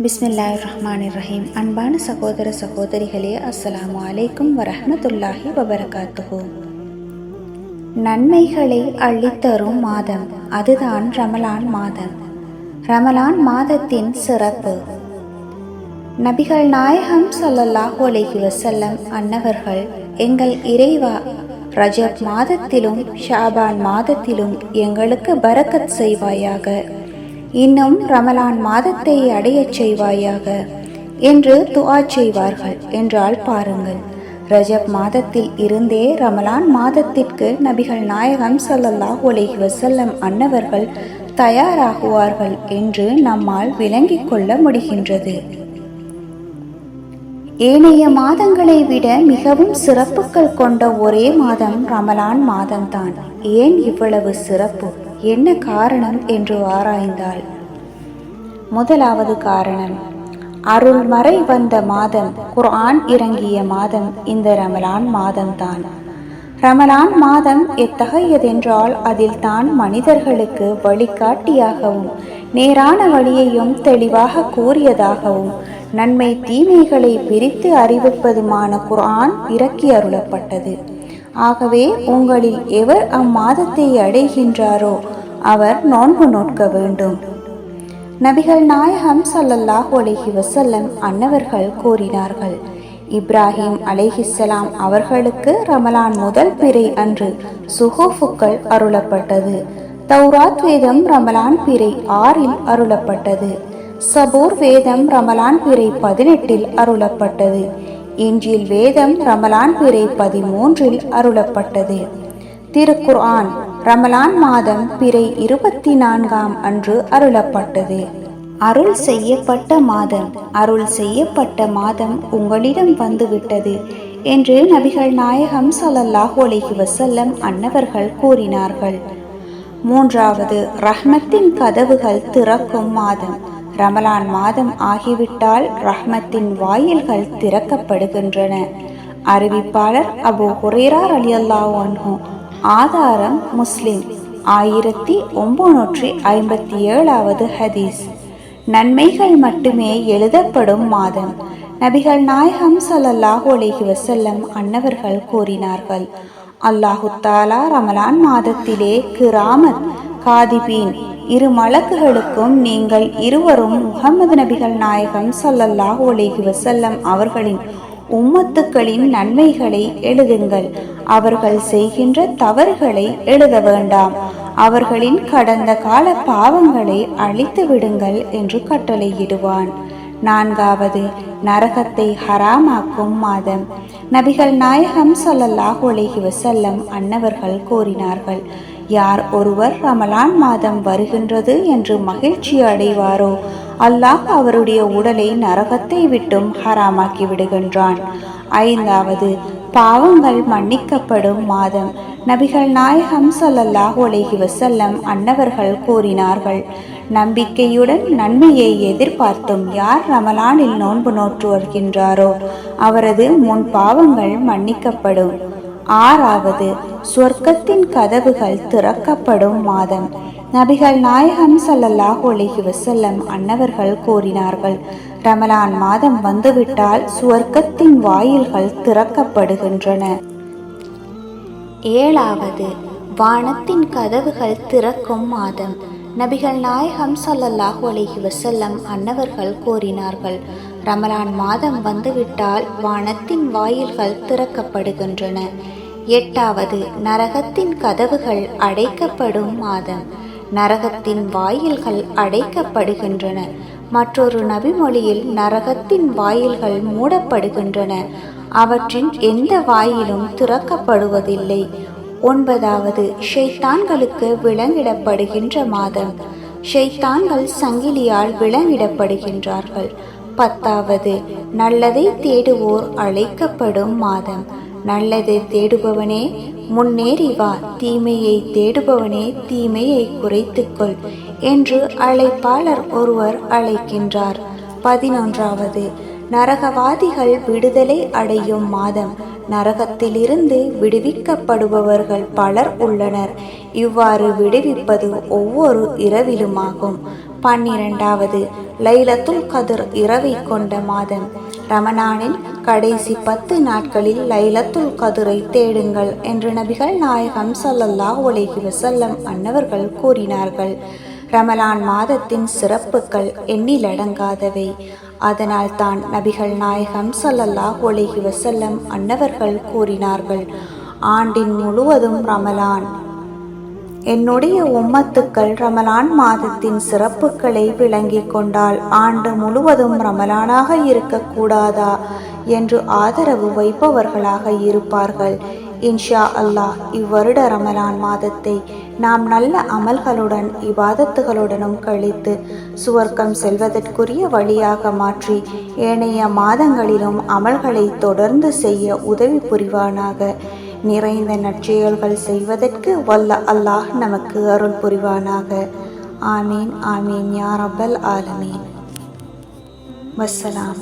பிஸ்மில்லாஹிர்ரஹ்மானிர்ரஹீம். அன்பான சகோதர சகோதரிகளே, அஸ்ஸலாமு அலைக்கும் வரஹ்மத்துல்லாஹி வபரகாத்துஹு. நன்மைகளை அள்ளித்தரும் மாதம், அதுதான் ரமலான் மாதம். ரமலான் மாதத்தின் சிறப்பு. நபிகள் நாயகம் ஸல்லல்லாஹு அலைஹி வஸல்லம் அன்னவர்கள், எங்கள் இறைவா, ரஜப் மாதத்திலும் ஷாபான் மாதத்திலும் எங்களுக்கு பரக்கத் செய்வாயாக, இன்னும் ரமலான் மாதத்தை அடையச் செய்வாயாக என்று துஆ செய்வார்கள் என்றால் பாருங்கள். ரஜப் மாதத்தில் இருந்தே ரமலான் மாதத்திற்கு நபிகள் நாயகம் ஸல்லல்லாஹு அலைஹி வஸல்லம் அன்னவர்கள் தயாராகுவார்கள் என்று நம்மால் விளங்கிக் கொள்ள முடிகின்றது. ஏனைய மாதங்களை விட மிகவும் சிறப்புகள் கொண்ட ஒரே மாதம் ரமலான் மாதம்தான். ஏன் இவ்வளவு சிறப்பு, என்ன காரணம் என்று ஆராய்ந்தால், முதலாவது காரணம், அருள்மறை வந்த மாதம், குர்ஆன் இறங்கிய மாதம் இந்த ரமலான் மாதம்தான். ரமலான் மாதம் எத்தகையதென்றால், அதில் தான் மனிதர்களுக்கு வழிகாட்டியாகவும் நேரான வழியையும் தெளிவாக கூறியதாகவும் நன்மை தீமைகளை பிரித்து அறிவிப்பதுமான குர்ஆன் இறக்கி அருளப்பட்டது. ஆகவே உங்களில் எவர் அம்மாதத்தை அடைகின்றாரோ அவர் நோன்பு நோட்க வேண்டும். நபிகள் நாயகம் ஸல்லல்லாஹு அலைஹி வஸல்லம் அன்னவர்கள் கூறினார்கள், இப்ராஹிம் அலைஹிஸ்ஸலாம் அவர்களுக்கு ரமலான் முதல் பிறை அன்று சுஹூஃபுக்கள் அருளப்பட்டது. தௌராத் வேதம் ரமலான் பிறை 6 அருளப்பட்டது. சபூர் வேதம் ரமலான் பிறை 18 அருளப்பட்டது. இன்ஜீல் வேதம் ரமலான் பிறை 13 அருளப்பட்டது. திருக்குர்ஆன் ரமலான் மாதம் பிறை 24 அன்று அருளப்பட்டது. அருள் செய்யப்பட்ட மாதம், அருள் செய்யப்பட்ட மாதம் உங்களிடம் வந்துவிட்டது என்று நபிகள் நாயகம் ஸல்லல்லாஹு அலைஹி வஸல்லம் அன்னவர்கள் கூறினார்கள். மூன்றாவது, ரஹ்மத்தின் கதவுகள் திறக்கும் மாதம். ரமலான் மாதம் ஆகிவிட்டால் ரஹ்மத்தின் வாயில்கள் திறக்கப்படுகின்றன. அறிவிப்பாளர் அபூ ஹுரைரா ரலியல்லாஹு அன்ஹு. ஆதாரம் முஸ்லிம் 1957வது ஹதீஸ். நன்மைகள் மட்டுமே எழுதப்படும் மாதம். நபிகள் நாயகம் ஸல்லல்லாஹு அலைஹி வஸல்லம் அன்னவர்கள் கூறினார்கள், அல்லாஹு தஆலா ரமலான் மாதத்திலே கிராமத் காதிபீன் 2 மலக்குகளுக்கும் நீங்கள் இருவரும் முஹம்மது நபிகள் நாயகம் ஸல்லல்லாஹு அலைஹி வஸல்லம் அவர்களின் உம்மத்துக்களின் நன்மைகளை எழுதுங்கள், அவர்கள் செய்கின்ற தவறுகளை எழுத வேண்டாம், அவர்களின் கடந்த கால பாவங்களை அழித்து விடுங்கள் என்று கட்டளையிடுவான். நான்காவது, நரகத்தை ஹராமாக்கும் மாதம். நபிகள் நாயகம் ஸல்லல்லாஹு அலைஹி வஸல்லம் அன்னவர்கள் கூறினார்கள், யார் ஒருவர் ரமலான் மாதம் வருகின்றது என்று மகிழ்ச்சி அடைவாரோ, அல்லாஹ் அவருடைய உடலை நரகத்தை விட்டும் ஹராமாக்கி விடுகின்றான். ஐந்தாவது, பாவங்கள் மன்னிக்கப்படும் மாதம். நபிகள் நாயகம் ஸல்லல்லாஹு அலைஹி வஸல்லம் அன்னவர்கள் கூறினார்கள், நம்பிக்கையுடன் நன்மையை எதிர்பார்த்தும் யார் ரமலானில் நோன்பு நோற்று வருகின்றாரோ அவரது முன் பாவங்கள் மன்னிக்கப்படும். ஆறாவது, சொர்க்கத்தின் கதவுகள் திறக்கப்படும் மாதம். நபிகள் நாயகம் ஸல்லல்லாஹு அலைஹி வஸல்லம் அன்னவர்கள் கூறினார்கள், ரமலான் மாதம் வந்துவிட்டால் சுவர்க்கத்தின் வாயில்கள் திறக்கப்படுகின்றன. ஏழாவது, வானத்தின் கதவுகள் திறக்கும் மாதம். நபிகள் நாயகம் ஸல்லல்லாஹு அலைஹி வஸல்லம் அன்னவர்கள் கூறினார்கள், ரமலான் மாதம் வந்துவிட்டால் வானத்தின் வாயில்கள் திறக்கப்படுகின்றன. எட்டாவது, நரகத்தின் கதவுகள் அடைக்கப்படும் மாதம். நரகத்தின் வாயில்கள் அடைக்கப்படுகின்றன. மற்றொரு நபிமொழியில் நரகத்தின் வாயில்கள் மூடப்படுகின்றன, அவற்றின் எந்த வாயிலும் திறக்கப்படுவதில்லை. ஒன்பதாவது, ஷைத்தான்களுக்கு விலங்கிடப்படுகின்ற மாதம். ஷைத்தான்கள் சங்கிலியால் விலங்கிடப்படுகின்றார்கள். பத்தாவது, நல்லதை தேடுவோர் அழைக்கப்படும் மாதம். நல்லதை தேடுபவனே முன்னேறி வா, தீமையை தேடுபவனே தீமையை குறைத்துக்கொள் என்று அழைப்பாளர் ஒருவர் அழைக்கின்றார். 11வது, நரகவாதிகள் விடுதலை அடையும் மாதம். நரகத்திலிருந்து விடுவிக்கப்படுபவர்கள் பலர் உள்ளனர். இவ்வாறு விடுவிப்பது ஒவ்வொரு இரவிலுமாகும். 12வது லைலத்துல் கத்ர் இரவை கொண்ட மாதம். ரமலானில் கடைசி 10 நாட்களில் லைலத்துல் கத்ரை தேடுங்கள் என்று நபிகள் நாயகம் ஸல்லல்லாஹு அலைஹி வஸல்லம் அன்னவர்கள் கூறினார்கள். ரமலான் மாதத்தின் சிறப்புகள் எண்ணிலடங்காதவை. அதனால் தான் நபிகள் நாயகம் ஸல்லல்லாஹு அலைஹி வஸல்லம் அன்னவர்கள் கூறினார்கள், ஆண்டின் முழுவதும் ரமலான். என்னுடைய உம்மத்துக்கள் ரமலான் மாதத்தின் சிறப்புகளை விளங்கி கொண்டால் ஆண்டு முழுவதும் ரமலானாக இருக்கக்கூடாதா என்று ஆதரவு வைப்பவர்களாக இருப்பார்கள். இன்ஷா அல்லாஹ் இவ்வருட ரமலான் மாதத்தை நாம் நல்ல அமல்களுடன் இபாதத்துகளுடனும் கழித்து சுவர்க்கம் செல்வதற்குரிய வழியாக மாற்றி ஏனைய மாதங்களிலும் அமல்களை தொடர்ந்து செய்ய உதவி புரிவானாக. நிறைந்த நற்செயல்கள் செய்வதற்கு வல்ல அல்லாஹ் நமக்கு அருள் புரிவானாக. ஆமீன் ஆமீன் யா ரப்பல் ஆலமீன். வஸ்ஸலாம்.